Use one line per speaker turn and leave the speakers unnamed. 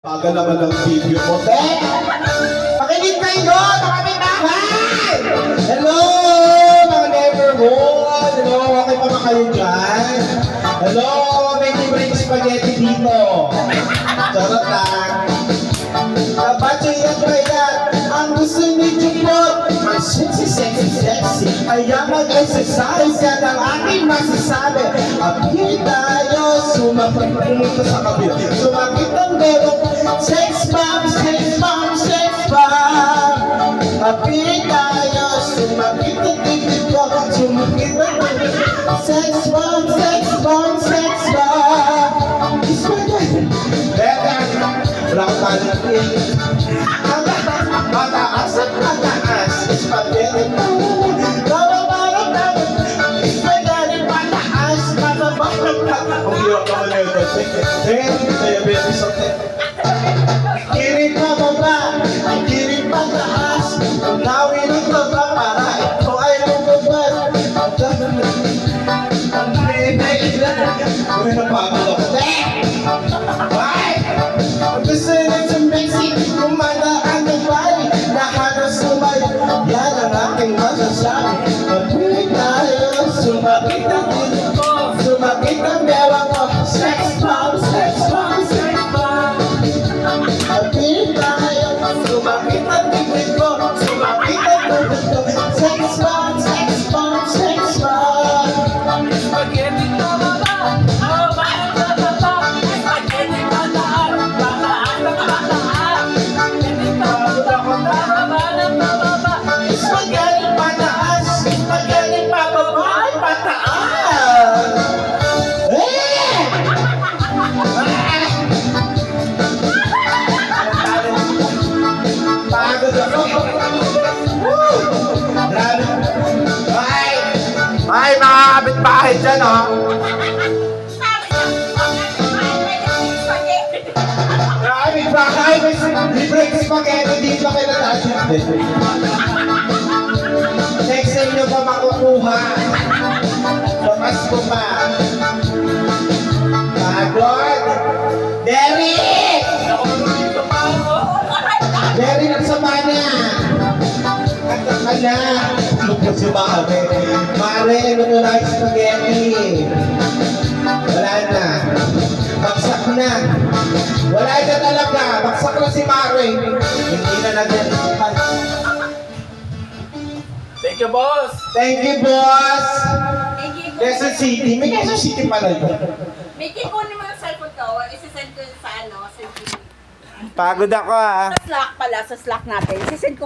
Bagal naman ng video mo, te! Pakinig kayo! Nakami bahay! Hello! Mga neighborhood! Hello! Okay pa ba kayo dyan? Hello! May libreng spaghetti dito! Charot lang! Kabatyo yan ba yan? Ang gusto ni Jupot! Ang sexy! Kaya mag-exercise yan ang aking masasabi! Apili tayo! Sumakit pumunta sa kabila! Sumakit ang dedo! Sex bomb! Apili tayo! Sumakit ang tibig ko! Sumakit ang tibig ko! Sex bomb! Wala ko tayo mataas at mataas. Spaghetti mataas. Ang hirap naman na ito. Diabetes ako. Kirin pa baba. Kirin pa taas. Nawin ang baba para ito ay lumabas. Ang pinay lang. May napagod ako. Why? Gusto rin sa Mexico, kumadaan ng bali. Nakaros sumayo, yan ang aking masasabi. Mapili tayo, sumakit ang dito ko. Sumakit ang bewa ko. Sex bomb. Mapili tayo, sumakit ang bibig ko. Sumakit ang bibig ko. Sex bomb.
Spaghetti na baba, spaghetti na daan, bataas na bataas, hindi pa baba.
Spaghetti pataas, spaghetti pababa, pataas. Pagod ako. Grabe. Ay, mga kapitbahay dyan, oh. Grabe, bahay. May libreng spaghetti dito kayo natatid. Next time nyo pa makukuha. Papasko pa. Pagod. Derek! Derek, nagsama na. Kanta ka na. Lugod si Mare. Mare, ano mo na spaghetti? Wala na. Bagsak na. Wala na talaga. Bagsak na si Mare. Hindi na nag-iisipan.
Thank you, boss.
Thank you, boss!
Miki,
Quezon City. May Quezon City pala yun.
Miki, kunin mo yung cellphone ko. Isisend ko yun sa sa
Pagod ako, ah.
Slack pala, sa Slack natin. Isisend ko